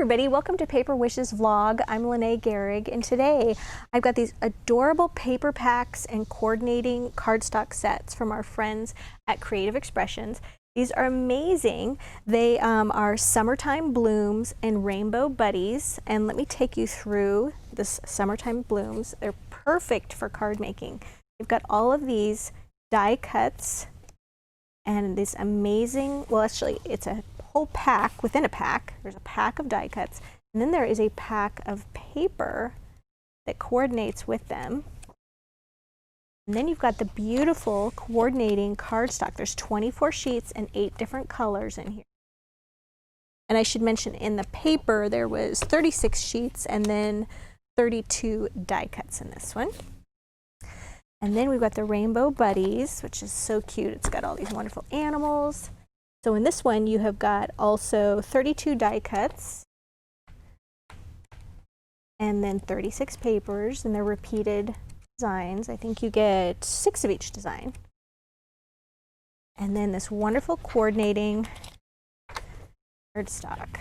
everybody, welcome to Paper Wishes vlog. I'm Lene Gehrig, and today I've got these adorable paper packs and coordinating cardstock sets from our friends at Creative Expressions. These are amazing. They are Summertime Blooms and Rainbow Buddies, and let me take you through this Summertime Blooms. They're perfect for card making. You've got all of these die cuts and this amazing, well actually it's a whole pack within a pack. There's a pack of die cuts, and then there is a pack of paper that coordinates with them. And then you've got the beautiful coordinating cardstock. There's 24 sheets and 8 different colors in here. And I should mention, in the paper there was 36 sheets and then 32 die cuts in this one. And then we've got the Rainbow Buddies, which is so cute. It's got all these wonderful animals. So in this one, you have got also 32 die cuts and then 36 papers, and they're repeated designs. I think you get 6 of each design. And then this wonderful coordinating cardstock.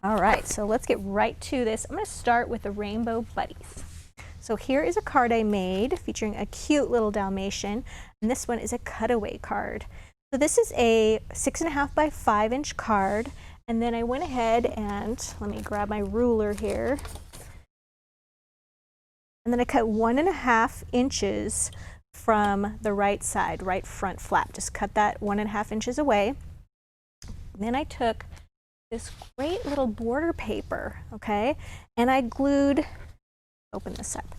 All right, so let's get right to this. I'm going to start with the Rainbow Buddies. So here is a card I made featuring a cute little Dalmatian, and this one is a cutaway card. So this is a 6.5 by 5 inch card, and then I went ahead and, let me grab my ruler here, and then I cut 1.5 inches from the right side, right front flap. Just cut that 1.5 inches away. And then I took this great little border paper, okay, and I glued, open this up,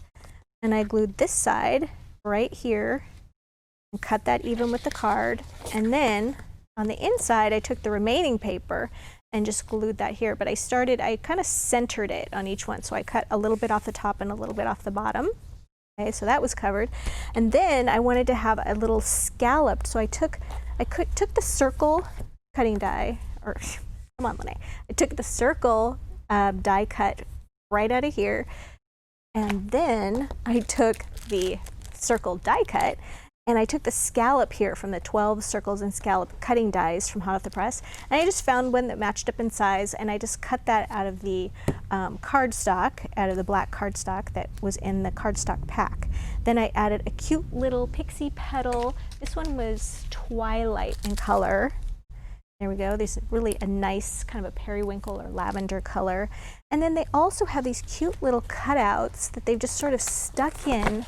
and I glued this side right here and cut that even with the card. And then on the inside, I took the remaining paper and just glued that here. But I kind of centered it on each one. So I cut a little bit off the top and a little bit off the bottom. Okay, so that was covered. And then I wanted to have a little scalloped. So I took the circle cutting die, or come on, Lene. I took the circle die cut right out of here. And then I took the circle die cut, and I took the scallop here from the 12 circles and scallop cutting dies from Hot Off the Press, and I just found one that matched up in size, and I just cut that out of the cardstock, out of the black cardstock that was in the cardstock pack. Then I added a cute little pixie petal. This one was twilight in color. There we go. There's really a nice kind of a periwinkle or lavender color. And then they also have these cute little cutouts that they've just sort of stuck in.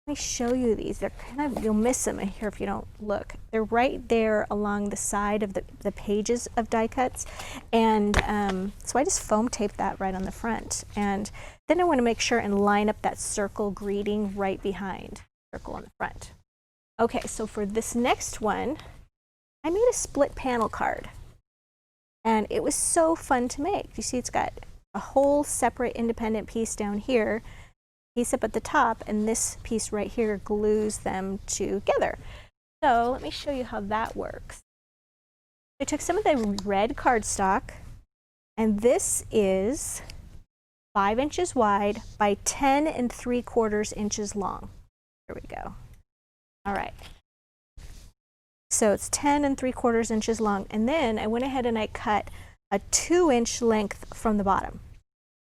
Let me show you these. They're kind of, you'll miss them here if you don't look. They're right there along the side of the pages of die cuts. And so I just foam taped that right on the front. And then I want to make sure and line up that circle greeting right behind circle on the front. Okay, so for this next one, I made a split panel card. And it was so fun to make. You see it's got a whole separate independent piece down here, piece up at the top, and this piece right here glues them together. So let me show you how that works. I took some of the red cardstock, and this is 5 inches wide by 10 3/4 inches long. Here we go. All right. So it's 10 3/4 inches long, and then I went ahead and I cut a 2-inch length from the bottom.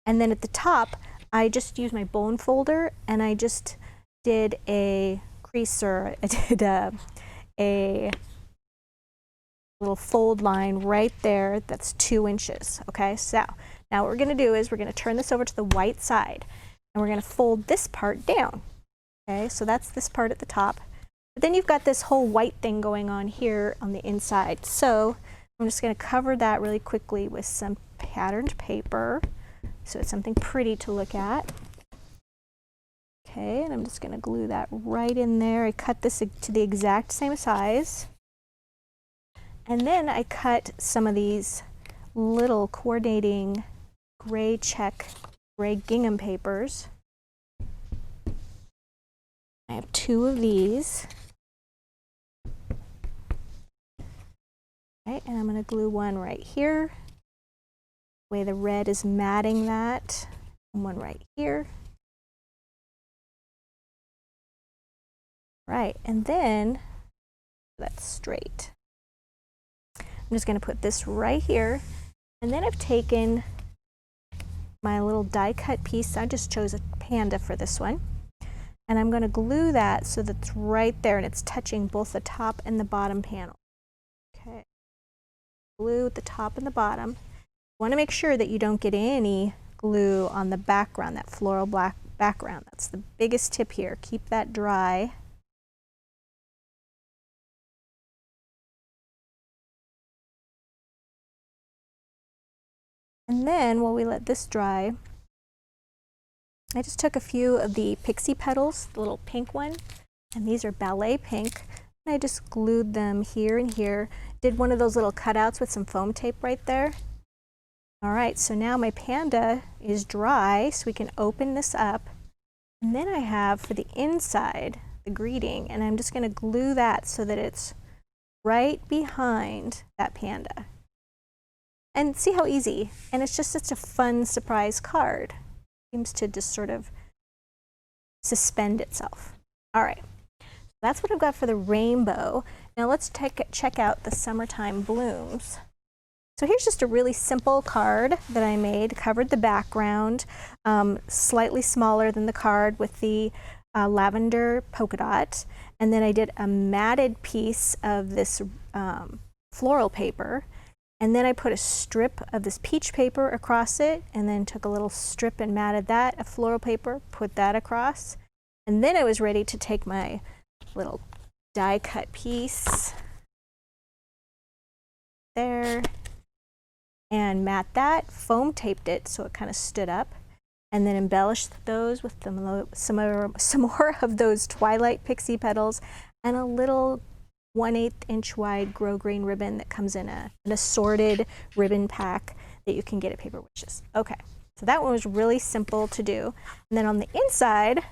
And then at the top, I just used my bone folder, and I just did a creaser. I did a little fold line right there that's 2 inches. Okay, so now what we're going to do is we're going to turn this over to the white side, and we're going to fold this part down. Okay, so that's this part at the top. But then you've got this whole white thing going on here on the inside. So I'm just going to cover that really quickly with some patterned paper, so it's something pretty to look at. Okay, and I'm just going to glue that right in there. I cut this to the exact same size. And then I cut some of these little coordinating gray check, gray gingham papers. I have 2 of these. Okay, and I'm going to glue one right here. The way the red is matting that, and one right here. Right, and then that's straight. I'm just going to put this right here, And then I've taken my little die cut piece. I just chose a panda for this one. And I'm going to glue that so that it's right there and it's touching both the top and the bottom panel. Okay. Glue at the top and the bottom. You want to make sure that you don't get any glue on the background, that floral black background. That's the biggest tip here. Keep that dry. And then while we let this dry, I just took a few of the pixie petals, the little pink one, and these are ballet pink, and I just glued them here and here. Did one of those little cutouts with some foam tape right there. All right, so now my panda is dry, so we can open this up. And then I have for the inside, the greeting, and I'm just gonna glue that so that it's right behind that panda. And see how easy, and it's just such a fun surprise card. Seems to just sort of suspend itself. All right, that's what I've got for the rainbow. Now let's check out the summertime blooms. So here's just a really simple card that I made, covered the background, slightly smaller than the card with the lavender polka dot. And then I did a matted piece of this floral paper. And then I put a strip of this peach paper across it, and then took a little strip and matted that, a floral paper, put that across. And then I was ready to take my little die cut piece there and mat that, foam taped it so it kind of stood up, and then embellished those with some more of those twilight pixie petals and a little 1/8 inch wide grosgrain ribbon that comes in an assorted ribbon pack that you can get at Paper Wishes. Okay, so that one was really simple to do. And then on the inside,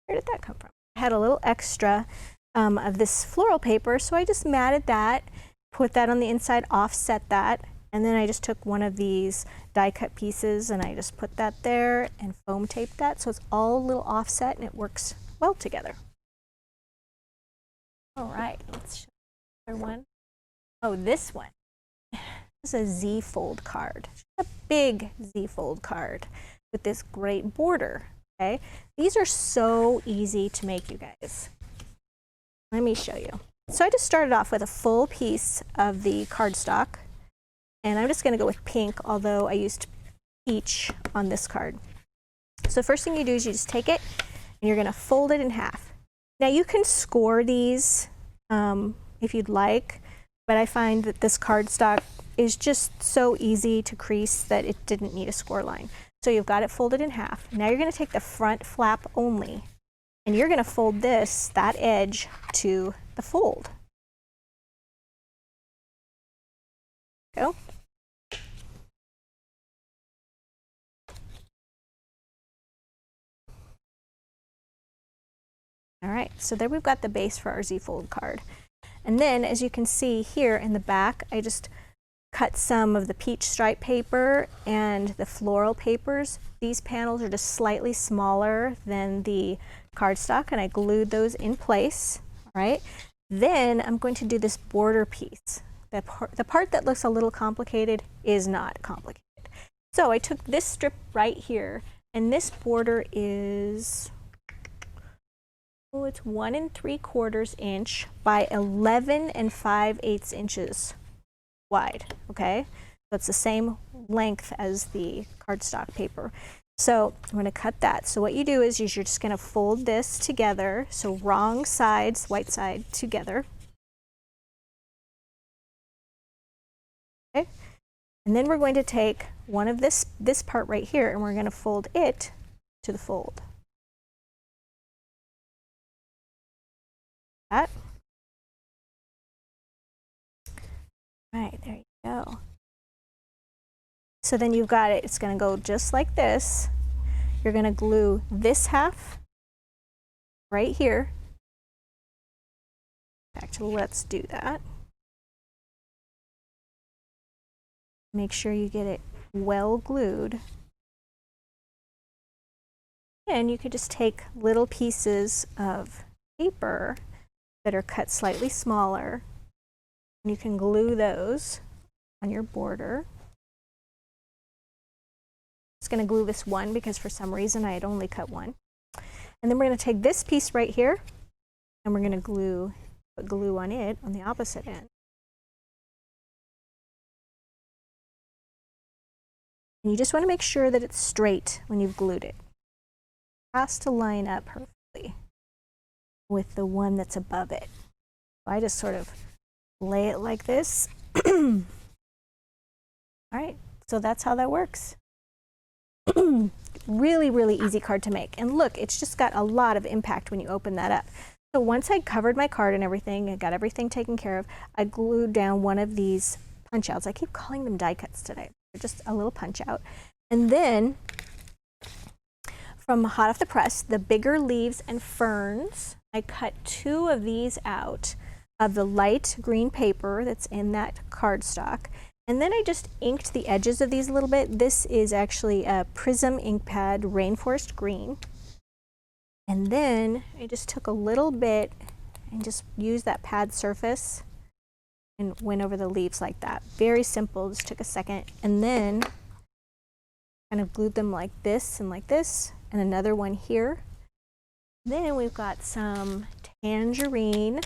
where did that come from? I had a little extra of this floral paper, so I just matted that, put that on the inside, offset that, and then I just took one of these die cut pieces and I just put that there and foam taped that, so it's all a little offset and it works well together. All right, let's show the other one. Oh, this one. This is a Z-fold card. A big Z-fold card with this great border, okay? These are so easy to make, you guys. Let me show you. So I just started off with a full piece of the cardstock, and I'm just gonna go with pink, although I used peach on this card. So first thing you do is you just take it and you're gonna fold it in half. Now you can score these if you'd like, but I find that this cardstock is just so easy to crease that it didn't need a score line. So you've got it folded in half. Now you're going to take the front flap only, and you're going to fold that edge to the fold. Go. All right, so there we've got the base for our Z-fold card. And then, as you can see here in the back, I just cut some of the peach stripe paper and the floral papers. These panels are just slightly smaller than the cardstock, and I glued those in place, all right? Then I'm going to do this border piece. The part that looks a little complicated is not complicated. So I took this strip right here, and this border is, oh, it's 1 3/4 inch by 11 5/8 inches wide, okay? So it's the same length as the cardstock paper. So I'm going to cut that. So what you do is you're just going to fold this together, so wrong sides, white side together. Okay? And then we're going to take one of this part right here, and we're going to fold it to the fold. That. Right, there you go. So then you've got it, it's going to go just like this. You're going to glue this half right here. Actually, let's do that. Make sure you get it well glued. And you could just take little pieces of paper that are cut slightly smaller, and you can glue those on your border. Just going to glue this one because for some reason I had only cut one. And then we're going to take this piece right here and we're going to put glue on it on the opposite end. And you just want to make sure that it's straight when you've glued it. It has to line up perfectly with the one that's above it. So I just sort of lay it like this. All right, so that's how that works. Really, really easy card to make. And look, it's just got a lot of impact when you open that up. So once I covered my card and everything, I got everything taken care of, I glued down one of these punch outs. I keep calling them die cuts today. They're just a little punch out. And then from hot off the press, the bigger leaves and ferns, I cut 2 of these out of the light green paper that's in that cardstock. And then I just inked the edges of these a little bit. This is actually a Prism ink pad Rainforest Green. And then I just took a little bit and just used that pad surface and went over the leaves like that. Very simple, just took a second. And then kind of glued them like this, and another one here. Then we've got some tangerine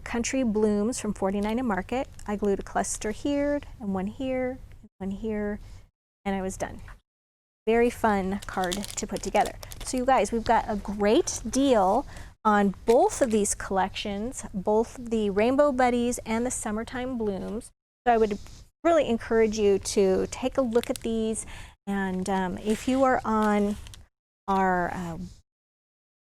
country blooms from 49 and Market. I glued a cluster here, and one here, and one here, and I was done. Very fun card to put together. So you guys, we've got a great deal on both of these collections, both the Rainbow Buddies and the Summertime Blooms. So I would really encourage you to take a look at these. And if you are on our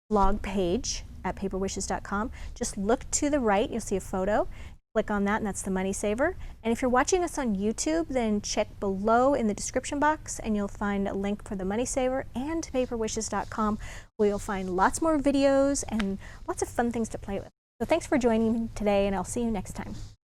blog page at paperwishes.com, just look to the right, you'll see a photo. Click on that, and that's the Money Saver. And if you're watching us on YouTube, then check below in the description box, and you'll find a link for the Money Saver and paperwishes.com, where you'll find lots more videos and lots of fun things to play with. So thanks for joining me today, and I'll see you next time.